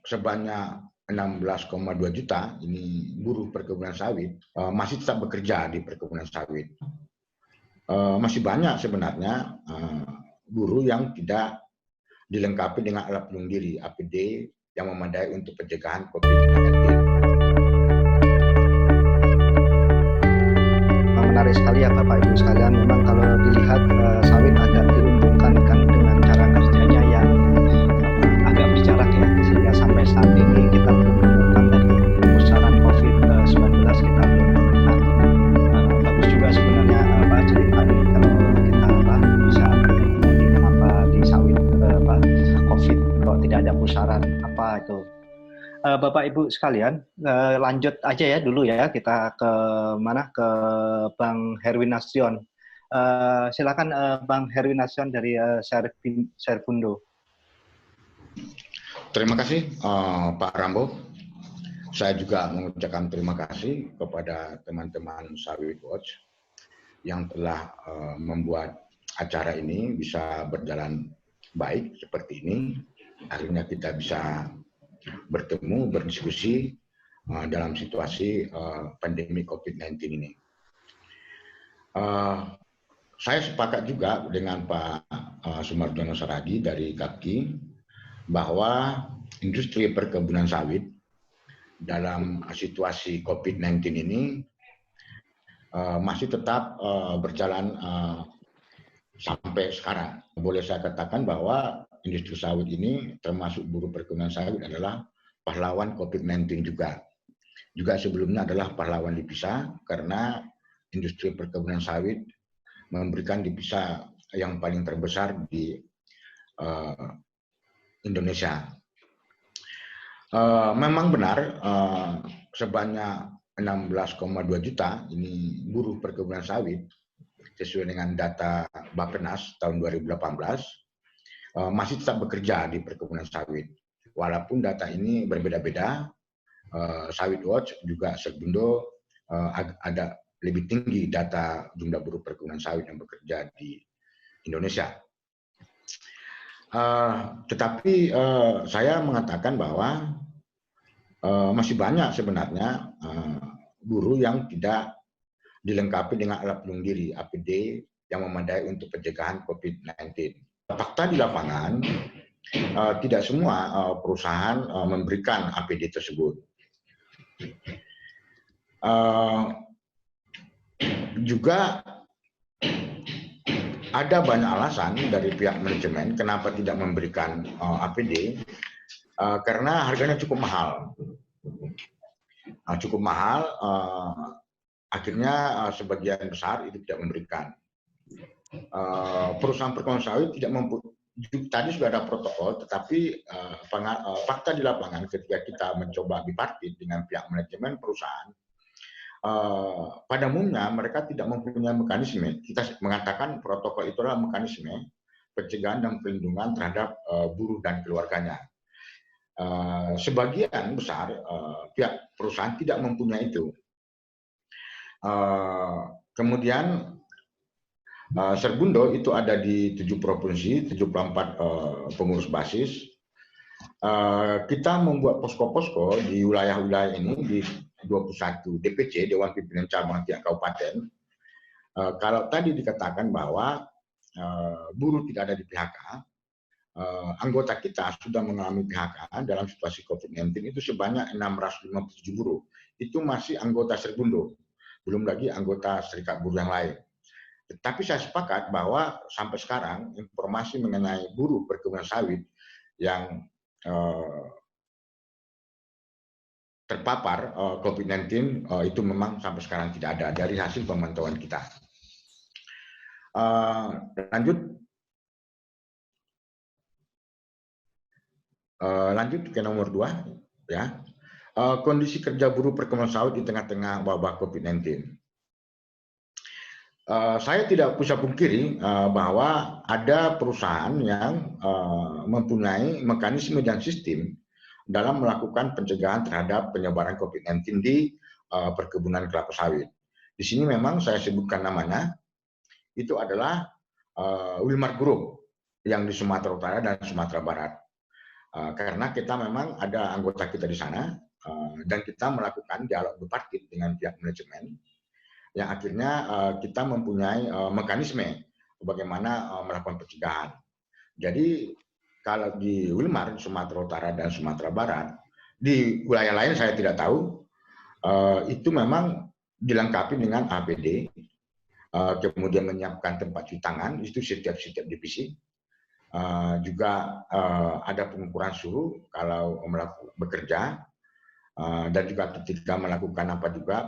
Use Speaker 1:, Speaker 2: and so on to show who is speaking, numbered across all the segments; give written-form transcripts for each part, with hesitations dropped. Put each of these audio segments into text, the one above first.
Speaker 1: sebanyak 16,2 juta ini buruh perkebunan sawit masih tetap bekerja di perkebunan sawit. Masih banyak sebenarnya buruh yang tidak dilengkapi dengan alat pelindung diri APD yang memadai untuk pencegahan COVID-19.
Speaker 2: Menarik sekali ya Bapak Ibu sekalian. Memang kalau dilihat sawit agak diuntungkan kan dengan cara kerjanya yang agak berjarak ya, sehingga sampai saat ini kita belum menemukan tadi pusaran COVID-19 kita belum menemukan. Bagus juga sebenarnya Pak cerita ini kalau kita bisa mengenali kenapa di sawit COVID kok tidak ada pusaran apa itu. Bapak Ibu sekalian, lanjut aja ya dulu ya, kita ke mana, ke Bang Herwin Nasution. Silakan Bang Herwin Nasution dari Serbundo.
Speaker 1: Terima kasih Pak Rambo. Saya juga mengucapkan terima kasih kepada teman-teman Sawit Watch yang telah membuat acara ini bisa berjalan baik seperti ini. Akhirnya kita bisa bertemu, berdiskusi dalam situasi pandemi COVID-19 ini. Saya sepakat juga dengan Pak Sumarjono Saragi dari KAPKI bahwa industri perkebunan sawit dalam situasi COVID-19 ini masih tetap berjalan sampai sekarang. Boleh saya katakan bahwa industri sawit ini termasuk buruh perkebunan sawit adalah pahlawan COVID-19 juga. Juga sebelumnya adalah pahlawan devisa karena industri perkebunan sawit memberikan devisa yang paling terbesar di Indonesia. Memang benar sebanyak 16,2 juta ini buruh perkebunan sawit sesuai dengan data Bappenas tahun 2018 masih tetap bekerja di perkebunan sawit. Walaupun data ini berbeda-beda, Sawit Watch juga Serbundo ada lebih tinggi data jumlah buruh perkebunan sawit yang bekerja di Indonesia. Tetapi saya mengatakan bahwa masih banyak sebenarnya buruh yang tidak dilengkapi dengan alat pelindung diri APD yang memadai untuk pencegahan COVID-19. Fakta di lapangan, tidak semua perusahaan memberikan APD tersebut. Juga ada banyak alasan dari pihak manajemen kenapa tidak memberikan APD, karena harganya cukup mahal. Akhirnya sebagian besar itu tidak memberikan. Perusahaan perkebunan sawit tadi sudah ada protokol, tetapi fakta di lapangan ketika kita mencoba bipartit dengan pihak manajemen perusahaan, pada umumnya mereka tidak mempunyai mekanisme. Kita mengatakan protokol itu adalah mekanisme pencegahan dan perlindungan terhadap buruh dan keluarganya. Sebagian besar pihak perusahaan tidak mempunyai itu. Kemudian Serbundo itu ada di 7 provinsi, 74 pengurus basis. Kita membuat posko-posko di wilayah-wilayah ini di 21 DPC, Dewan Pimpinan Cabang tiap kabupaten. Kalau tadi dikatakan bahwa buruh tidak ada di PHK, anggota kita sudah mengalami PHK dalam situasi COVID-19 itu sebanyak 657 buruh. Itu masih anggota Serbundo, belum lagi anggota serikat buruh yang lain. Tetapi saya sepakat bahwa sampai sekarang informasi mengenai buruh perkebunan sawit yang terpapar COVID-19 itu memang sampai sekarang tidak ada dari hasil pemantauan kita. Lanjut ke nomor 2 ya. Kondisi kerja buruh perkebunan sawit di tengah-tengah wabah COVID-19. Saya tidak bisa pungkiri bahwa ada perusahaan yang mempunyai mekanisme dan sistem dalam melakukan pencegahan terhadap penyebaran COVID-19 di perkebunan kelapa sawit. Di sini memang saya sebutkan namanya, itu adalah Wilmar Group yang di Sumatera Utara dan Sumatera Barat. Karena kita memang ada anggota kita di sana dan kita melakukan dialog bipartit dengan pihak manajemen yang akhirnya kita mempunyai mekanisme bagaimana melakukan pencegahan. Jadi kalau di Wilmar, Sumatera Utara dan Sumatera Barat, di wilayah lain saya tidak tahu, itu memang dilengkapi dengan APD, kemudian menyiapkan tempat cuci tangan, itu setiap divisi. Juga ada pengukuran suhu kalau bekerja, dan juga ketika melakukan apa juga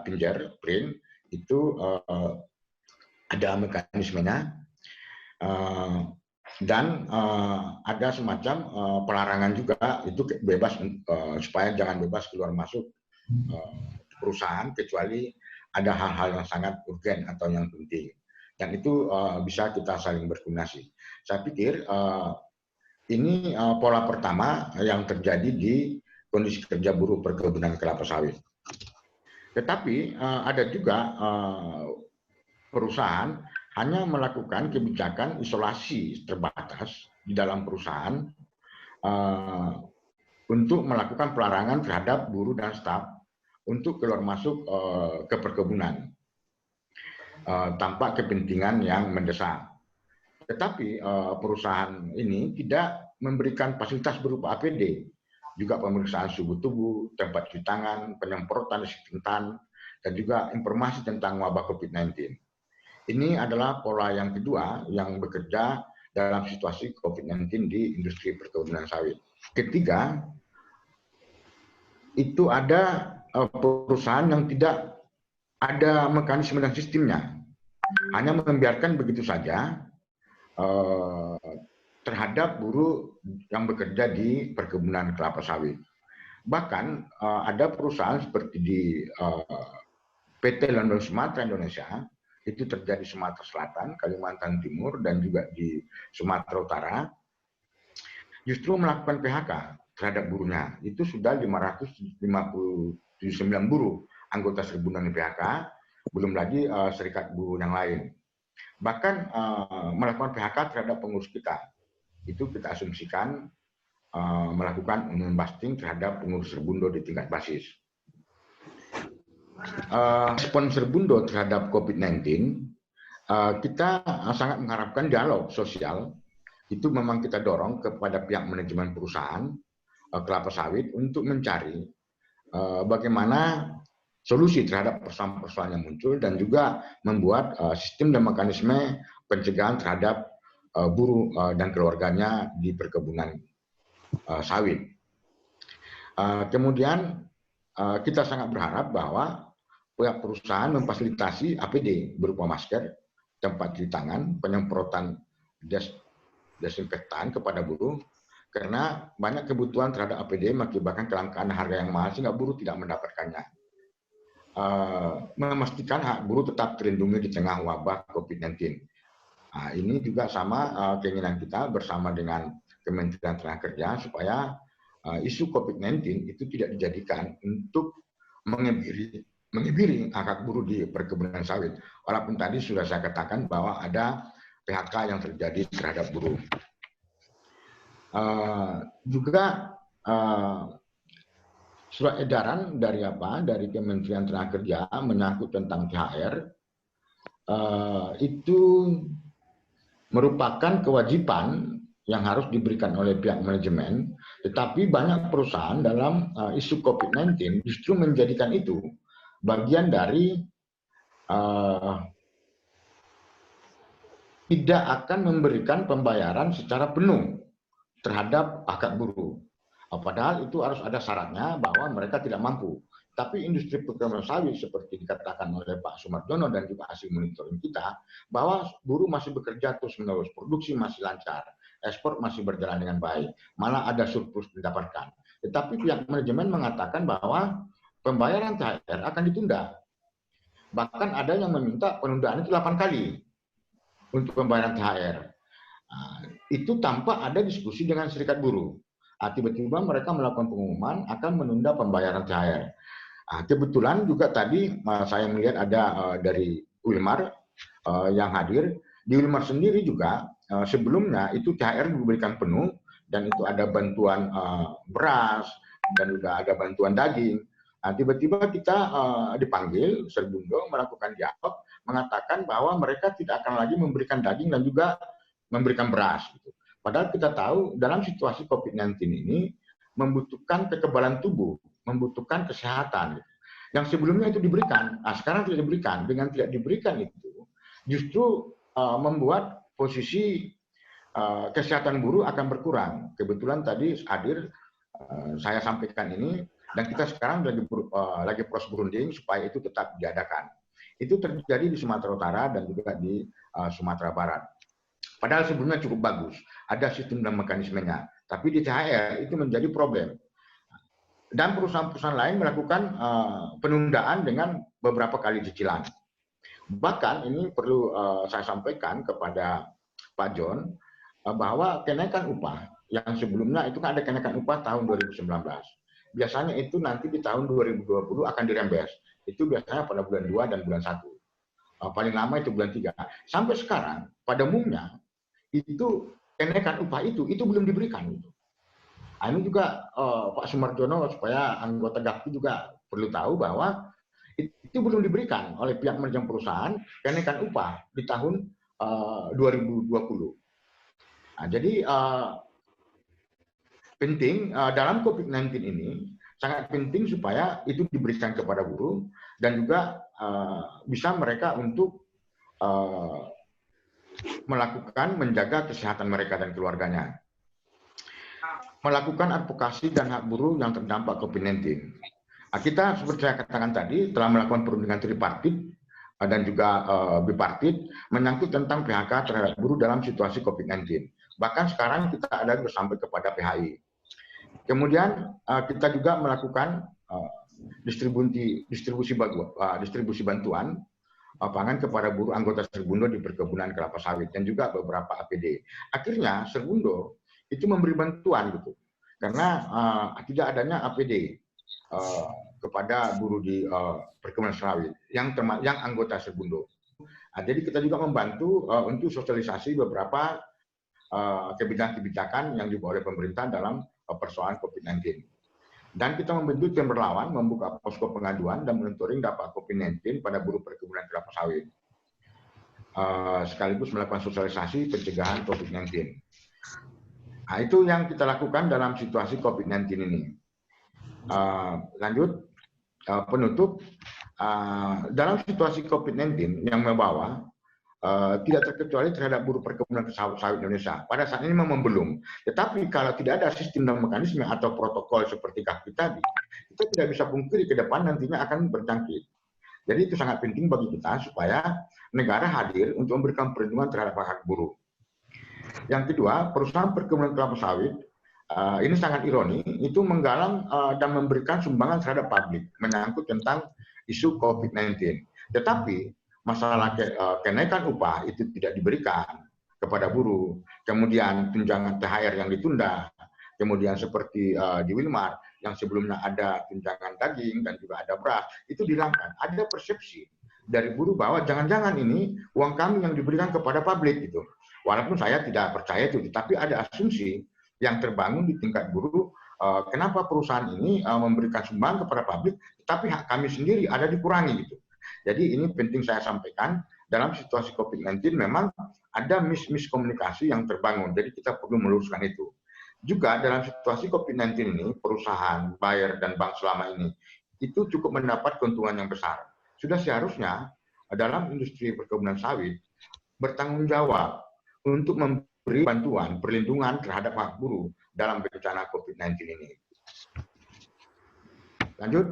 Speaker 1: print, itu ada mekanismenya. Dan ada semacam pelarangan juga, itu bebas supaya jangan bebas keluar masuk perusahaan kecuali ada hal-hal yang sangat urgen atau yang penting, dan itu bisa kita saling berkoordinasi. Saya pikir ini pola pertama yang terjadi di kondisi kerja buruh perkebunan kelapa sawit. Tetapi ada juga perusahaan hanya melakukan kebijakan isolasi terbatas di dalam perusahaan untuk melakukan pelarangan terhadap buruh dan staf untuk keluar masuk ke perkebunan tanpa kepentingan yang mendesak. Tetapi perusahaan ini tidak memberikan fasilitas berupa APD, juga pemeriksaan suhu tubuh, tempat cuci tangan, penyemprotan disinfektan, dan juga informasi tentang wabah COVID-19. Ini adalah pola yang kedua yang bekerja dalam situasi COVID-19 di industri perkebunan sawit. Ketiga, itu ada perusahaan yang tidak ada mekanisme dan sistemnya, hanya membiarkan begitu saja terhadap buruh yang bekerja di perkebunan kelapa sawit. Bahkan ada perusahaan seperti di PT London Sumatera Indonesia, itu terjadi Sumatera Selatan, Kalimantan Timur, dan juga di Sumatera Utara, justru melakukan PHK terhadap buruhnya. Itu sudah 559 buruh anggota Seribunan di PHK, belum lagi serikat buruh yang lain. Bahkan melakukan PHK terhadap pengurus kita. Itu kita asumsikan melakukan membasting terhadap pengurus Serbundo di tingkat basis. Respon Serbundo terhadap COVID-19, kita sangat mengharapkan dialog sosial. Itu memang kita dorong kepada pihak manajemen perusahaan kelapa sawit untuk mencari bagaimana solusi terhadap persoalan-persoalan yang muncul, dan juga membuat sistem dan mekanisme pencegahan terhadap buruh dan keluarganya di perkebunan sawit. Kemudian kita sangat berharap bahwa pihak perusahaan memfasilitasi APD berupa masker, tempat cuci tangan, penyemprotan desinfektan kepada buruh, karena banyak kebutuhan terhadap APD mengakibatkan kelangkaan harga yang mahal sehingga buruh tidak mendapatkannya. Memastikan hak buruh tetap terlindungi di tengah wabah COVID-19. Ini juga sama keinginan kita bersama dengan Kementerian Tenaga Kerja supaya isu COVID-19 itu tidak dijadikan untuk mengebiri hak buruh di perkebunan sawit. Walaupun tadi sudah saya katakan bahwa ada PHK yang terjadi terhadap buruh. Juga surat edaran dari Kementerian Tenaga Kerja menyangkut tentang THR itu merupakan kewajiban yang harus diberikan oleh pihak manajemen, tetapi banyak perusahaan dalam isu COVID-19 justru menjadikan itu bagian dari tidak akan memberikan pembayaran secara penuh terhadap akad buruh. Padahal itu harus ada syaratnya bahwa mereka tidak mampu. Tapi industri perkebunan sawit seperti dikatakan oleh Pak Sumardono dan juga hasil monitoring kita, bahwa buruh masih bekerja terus-menerus, produksi masih lancar, ekspor masih berjalan dengan baik, malah ada surplus didapatkan. Tetapi pihak manajemen mengatakan bahwa pembayaran THR akan ditunda. Bahkan ada yang meminta penundaan itu 8 kali untuk pembayaran THR. Itu tanpa ada diskusi dengan serikat buruh. Tiba-tiba mereka melakukan pengumuman akan menunda pembayaran THR. Kebetulan juga tadi saya melihat ada dari Wilmar yang hadir. Di Wilmar sendiri juga sebelumnya itu THR diberikan penuh, dan itu ada bantuan beras dan juga ada bantuan daging. Nah, tiba-tiba kita dipanggil Serbundo melakukan dialog, mengatakan bahwa mereka tidak akan lagi memberikan daging dan juga memberikan beras. Gitu. Padahal kita tahu dalam situasi COVID-19 ini membutuhkan kekebalan tubuh, membutuhkan kesehatan. Gitu. Yang sebelumnya itu diberikan, nah sekarang tidak diberikan. Dengan tidak diberikan itu justru membuat posisi kesehatan buruh akan berkurang. Kebetulan tadi hadir saya sampaikan ini, dan kita sekarang lagi proses berunding supaya itu tetap diadakan. Itu terjadi di Sumatera Utara dan juga di Sumatera Barat. Padahal sebelumnya cukup bagus, ada sistem dan mekanismenya. Tapi di THR itu menjadi problem. Dan perusahaan-perusahaan lain melakukan penundaan dengan beberapa kali cicilan. Bahkan ini perlu saya sampaikan kepada Pak John, bahwa kenaikan upah yang sebelumnya itu kan ada kenaikan upah tahun 2019. Biasanya itu nanti di tahun 2020 akan dirembes. Itu biasanya pada bulan 2 dan bulan 1. Paling lama itu bulan 3. Sampai sekarang, pada umumnya, itu kenaikan upah itu belum diberikan. Nah, ini juga Pak Sumarjono, supaya anggota GAPI juga perlu tahu bahwa itu belum diberikan oleh pihak manajemen perusahaan kenaikan upah di tahun 2020. Nah, jadi penting dalam COVID-19 ini sangat penting supaya itu diberikan kepada buruh dan juga bisa mereka untuk melakukan menjaga kesehatan mereka dan keluarganya. Melakukan advokasi dan hak buruh yang terdampak COVID-19. Nah, kita seperti saya katakan tadi telah melakukan perundingan tripartit dan juga bipartit menyangkut tentang PHK terhadap buruh dalam situasi COVID-19. Bahkan sekarang kita ada sampai kepada PHI. Kemudian kita juga melakukan distribusi bantuan pangan kepada buruh anggota Serbundo di perkebunan kelapa sawit dan juga beberapa APD. Akhirnya Serbundo itu memberi bantuan gitu, karena tidak adanya APD kepada buruh di perkebunan sawit yang anggota Serbundo. Nah, jadi kita juga membantu untuk sosialisasi beberapa kebijakan-kebijakan yang dibawa oleh pemerintah dalam persoalan COVID-19. Dan kita membentuk tim relawan, membuka posko pengaduan dan monitoring dampak COVID-19 pada buruh perkebunan kelapa sawit. Sekaligus melakukan sosialisasi pencegahan COVID-19. Nah, itu yang kita lakukan dalam situasi COVID-19 ini. Lanjut, penutup, dalam situasi COVID-19 yang membawa tidak terkecuali terhadap buruh perkebunan sawit Indonesia. Pada saat ini memang belum. Tetapi kalau tidak ada sistem dan mekanisme atau protokol seperti GAPI tadi, kita tidak bisa pungkiri ke depan nantinya akan berjangkit. Jadi itu sangat penting bagi kita supaya negara hadir untuk memberikan perlindungan terhadap hak buruh. Yang kedua, perusahaan perkebunan kelapa sawit ini sangat ironi, itu menggalang dan memberikan sumbangan terhadap publik menyangkut tentang isu COVID-19. Tetapi masalah kenaikan upah itu tidak diberikan kepada buruh, kemudian tunjangan THR yang ditunda, kemudian seperti di Wilmar yang sebelumnya ada tunjangan daging dan juga ada beras, itu dihilangkan. Ada persepsi dari buruh bahwa jangan-jangan ini uang kami yang diberikan kepada publik gitu. Walaupun saya tidak percaya itu, tapi ada asumsi yang terbangun di tingkat buruh, kenapa perusahaan ini memberikan sumbangan kepada publik, tapi hak kami sendiri ada dikurangi gitu. Jadi ini penting saya sampaikan, dalam situasi COVID-19 memang ada miskomunikasi yang terbangun, jadi kita perlu meluruskan itu. Juga dalam situasi COVID-19 ini, perusahaan, buyer, dan bank selama ini, itu cukup mendapat keuntungan yang besar. Sudah seharusnya dalam industri perkebunan sawit, bertanggung jawab untuk memberi bantuan, perlindungan terhadap hak buruh dalam bencana COVID-19 ini. Lanjut,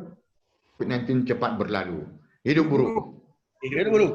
Speaker 1: COVID-19 cepat berlalu. Hidup buruh.
Speaker 3: Hidup buruh.